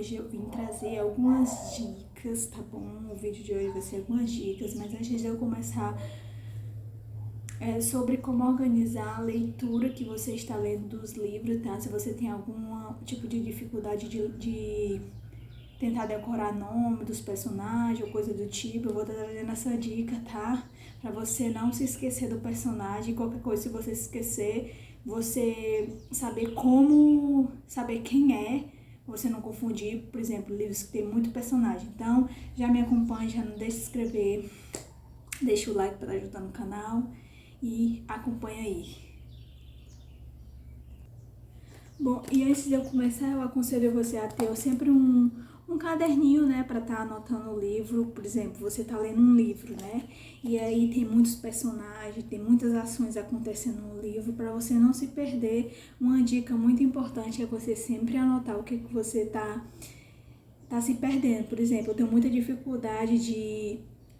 hoje eu vim trazer algumas dicas, tá bom? O vídeo de hoje vai ser algumas dicas, mas antes de eu começar, sobre como organizar a leitura que você está lendo dos livros, tá? Se você tem algum tipo de dificuldade de tentar decorar nome dos personagens ou coisa do tipo, eu vou estar trazendo essa dica, tá? Pra você não se esquecer do personagem, qualquer coisa, se você se esquecer, você saber quem é, você não confundir, por exemplo, livros que tem muito personagem. Então, já me acompanhe, já não deixe de se inscrever, deixa o like para ajudar no canal e acompanha aí. Bom, e antes de eu começar, eu aconselho você a ter sempre um caderninho, né, para estar anotando o livro. Por exemplo, você tá lendo um livro, né, e aí tem muitos personagens, tem muitas ações acontecendo no livro. Para você não se perder, uma dica muito importante é você sempre anotar o que você tá se perdendo. Por exemplo, eu tenho muita dificuldade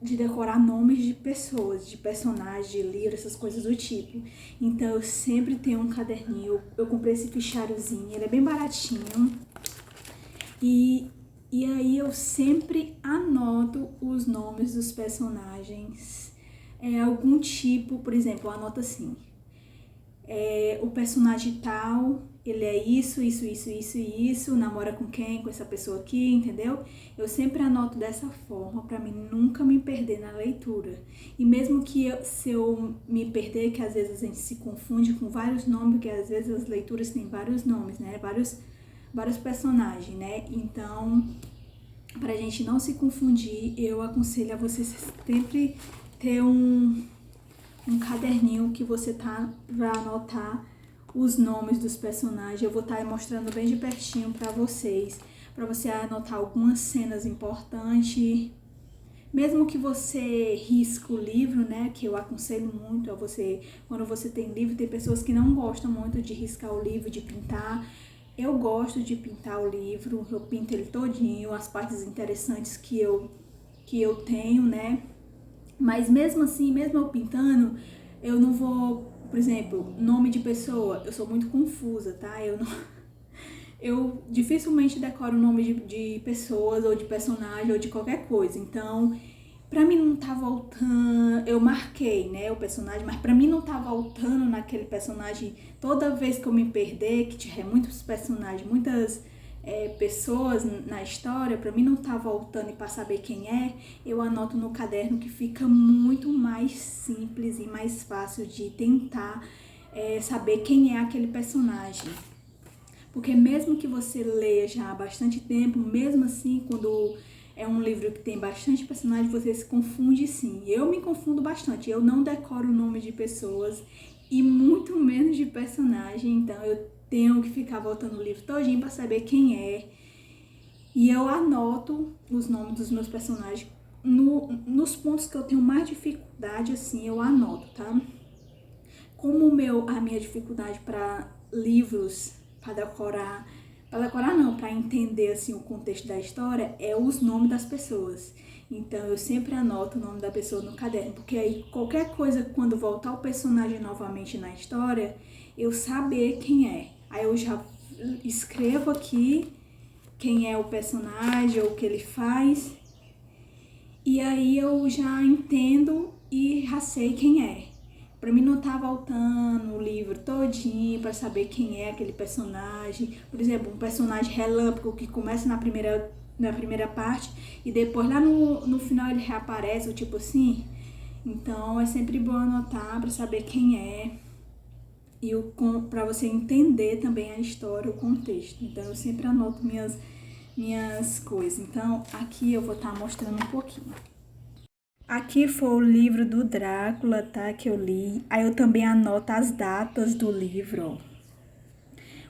de decorar nomes de pessoas, de personagens, de livros, essas coisas do tipo. Então eu sempre tenho um caderninho, eu comprei esse fichariozinho, ele é bem baratinho. E aí eu sempre anoto os nomes dos personagens. Algum tipo, por exemplo, eu anoto assim. O personagem tal, ele é isso, namora com quem? Com essa pessoa aqui, entendeu? Eu sempre anoto dessa forma, pra mim nunca me perder na leitura. E mesmo que se eu me perder, que às vezes a gente se confunde com vários nomes, porque às vezes as leituras têm vários nomes, né? Vários personagens, né? Então, pra gente não se confundir, eu aconselho a você sempre ter um caderninho que você vai anotar os nomes dos personagens. Eu vou estar mostrando bem de pertinho para você anotar algumas cenas importantes. Mesmo que você risque o livro, né, que eu aconselho muito a você, quando você tem livro, tem pessoas que não gostam muito de riscar o livro, de pintar. Eu gosto de pintar o livro, eu pinto ele todinho, as partes interessantes que eu tenho, né, mas mesmo assim, mesmo eu pintando, eu não vou, por exemplo, nome de pessoa, eu sou muito confusa, tá? Eu dificilmente decoro o nome de pessoas ou de personagem ou de qualquer coisa. Então, pra mim não tá voltando, eu marquei, né, o personagem, mas pra mim não tá voltando naquele personagem toda vez que eu me perder, que tiver muitos personagens, muitas pessoas na história, pra mim não tá voltando e pra saber quem é, eu anoto no caderno, que fica muito mais simples e mais fácil de tentar saber quem é aquele personagem. Porque mesmo que você leia já há bastante tempo, mesmo assim, quando é um livro que tem bastante personagem, você se confunde sim. Eu me confundo bastante, eu não decoro o nome de pessoas e muito menos de personagem, então eu tenho que ficar voltando o livro todinho para saber quem é. E eu anoto os nomes dos meus personagens nos pontos que eu tenho mais dificuldade, assim, eu anoto, tá? Como a minha dificuldade para livros, para decorar não, para entender assim o contexto da história, é os nomes das pessoas. Então eu sempre anoto o nome da pessoa no caderno, porque aí qualquer coisa, quando voltar o personagem novamente na história, eu saber quem é. Aí eu já escrevo aqui quem é o personagem ou o que ele faz, e aí eu já entendo e já sei quem é. Pra mim não tá voltando o livro todinho pra saber quem é aquele personagem. Por exemplo, um personagem relâmpago que começa na primeira parte e depois lá no final ele reaparece, ou tipo assim. Então é sempre bom anotar pra saber quem é e pra você entender também a história, o contexto. Então eu sempre anoto minhas coisas. Então aqui eu vou estar mostrando um pouquinho. Aqui foi o livro do Drácula, tá? Que eu li. Aí eu também anoto as datas do livro.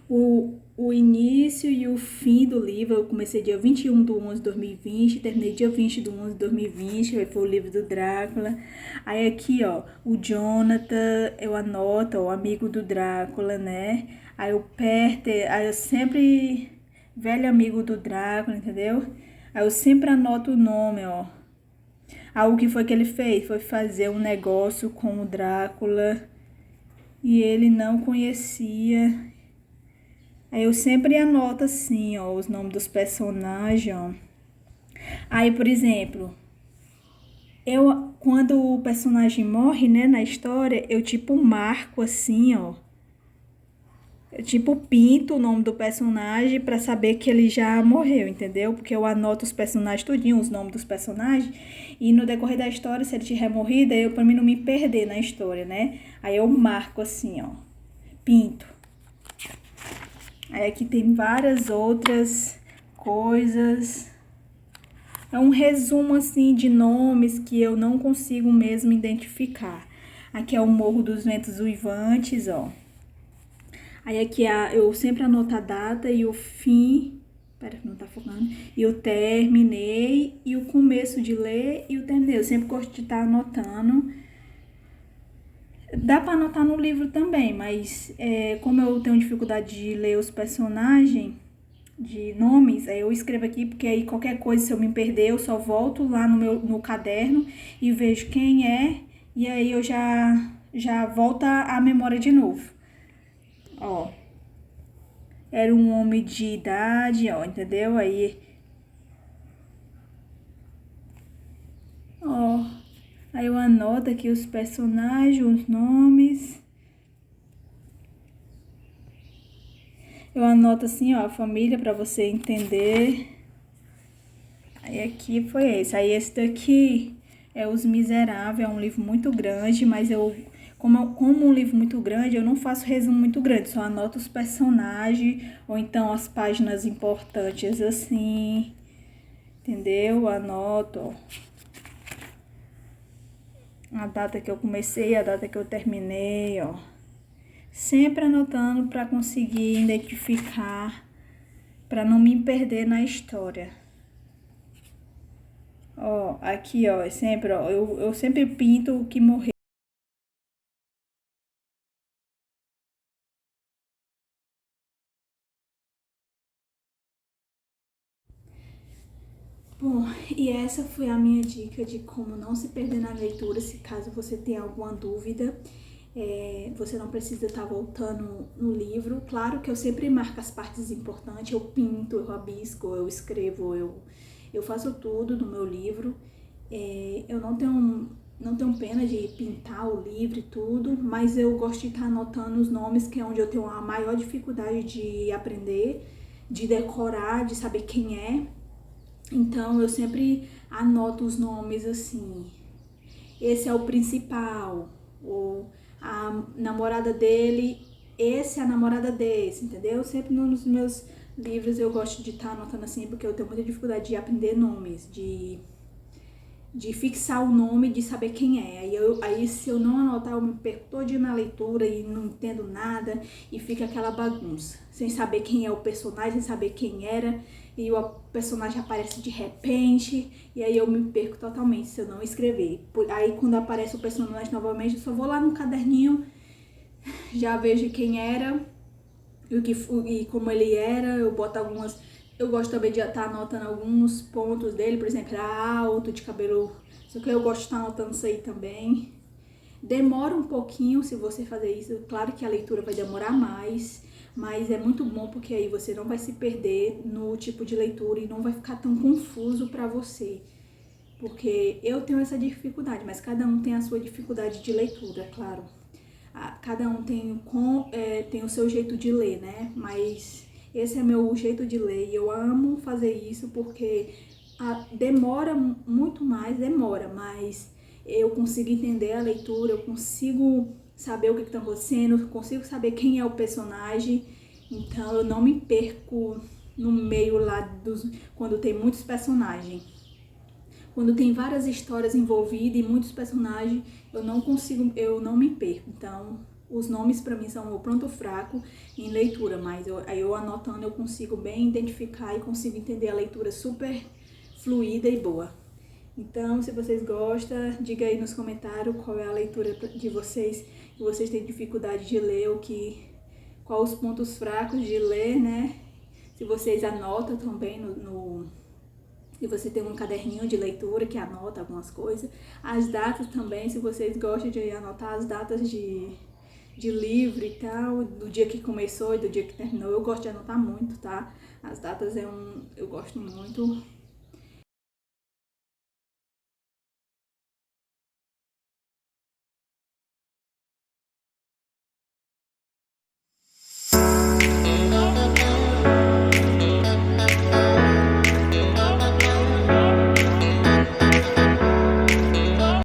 O início e o fim do livro, eu comecei dia 21/11/2020, terminei dia 20/11/2020, aí foi o livro do Drácula. Aí aqui, ó, o Jonathan, eu anoto, ó, o amigo do Drácula, né? Aí o Peter, aí eu sempre, velho amigo do Drácula, entendeu? Aí eu sempre anoto o nome, ó. Algo que foi que ele fez foi fazer um negócio com o Drácula e ele não conhecia. Aí eu sempre anoto assim, ó, os nomes dos personagens, ó. Aí, por exemplo, quando o personagem morre, né, na história, eu tipo marco assim, ó. Eu tipo pinto o nome do personagem pra saber que ele já morreu, entendeu? Porque eu anoto os personagens tudinho, os nomes dos personagens, e no decorrer da história, se ele tiver morrido, aí eu pra mim não me perder na história, né? Aí eu marco assim, ó, pinto. Aí aqui tem várias outras coisas. É um resumo assim de nomes que eu não consigo mesmo identificar. Aqui é o Morro dos Ventos Uivantes, ó. Aí aqui eu sempre anoto a data e o fim. Pera, não tá focando. E o terminei e o começo de ler e o terminei. Eu sempre gosto de estar anotando. Dá pra anotar no livro também, mas como eu tenho dificuldade de ler os personagens de nomes, aí eu escrevo aqui, porque aí qualquer coisa, se eu me perder, eu só volto lá no caderno e vejo quem é, e aí eu já volto à memória de novo. Ó, era um homem de idade, ó, entendeu? Ó, aí eu anoto aqui os personagens, os nomes. Eu anoto assim, ó, a família pra você entender. Aí aqui foi esse. Aí esse daqui é Os Miseráveis, é um livro muito grande, mas como um livro muito grande, eu não faço resumo muito grande, só anoto os personagens, ou então as páginas importantes assim, entendeu? Anoto, ó, a data que eu comecei, a data que eu terminei, ó. Sempre anotando para conseguir identificar, para não me perder na história. Ó, aqui, ó, sempre, ó, eu sempre pinto o que morreu. Bom, e essa foi a minha dica de como não se perder na leitura, se caso você tenha alguma dúvida. Você não precisa estar voltando no livro. Claro que eu sempre marco as partes importantes, eu pinto, eu rabisco, eu escrevo, eu faço tudo no meu livro. Eu não tenho pena de pintar o livro e tudo, mas eu gosto de estar anotando os nomes, que é onde eu tenho a maior dificuldade de aprender, de decorar, de saber quem é. Então eu sempre anoto os nomes assim. Esse é o principal, ou a namorada dele, esse é a namorada desse, entendeu? Sempre nos meus livros eu gosto de estar anotando assim, porque eu tenho muita dificuldade de aprender nomes, de fixar o nome, de saber quem é. Aí se eu não anotar, eu me perco todinha na leitura e não entendo nada e fica aquela bagunça. Sem saber quem é o personagem, sem saber quem era, e o personagem aparece de repente, e aí eu me perco totalmente se eu não escrever. Aí quando aparece o personagem novamente, eu só vou lá no caderninho, já vejo quem era e como ele era, eu boto algumas. Eu gosto também de estar anotando alguns pontos dele, por exemplo, era alto, de cabelo. Só que eu gosto de estar anotando isso aí também. Demora um pouquinho se você fazer isso. Claro que a leitura vai demorar mais, mas é muito bom porque aí você não vai se perder no tipo de leitura e não vai ficar tão confuso para você. Porque eu tenho essa dificuldade, mas cada um tem a sua dificuldade de leitura, claro. Cada um tem o seu jeito de ler, né? Mas esse é meu jeito de ler e eu amo fazer isso porque demora muito mais, mas eu consigo entender a leitura, eu consigo saber o que está acontecendo, eu consigo saber quem é o personagem, então eu não me perco no meio lá quando tem muitos personagens. Quando tem várias histórias envolvidas e muitos personagens, eu não me perco. Então, os nomes para mim são o ponto fraco em leitura, mas aí eu anotando eu consigo bem identificar e consigo entender a leitura super fluida e boa. Então, se vocês gostam, diga aí nos comentários qual é a leitura de vocês, que vocês têm dificuldade de ler, qual os pontos fracos de ler, né? Se vocês anotam também se você tem um caderninho de leitura que anota algumas coisas. As datas também, se vocês gostam de anotar as datas de livro e tal, do dia que começou e do dia que terminou. Eu gosto de anotar muito, tá? As datas eu gosto muito.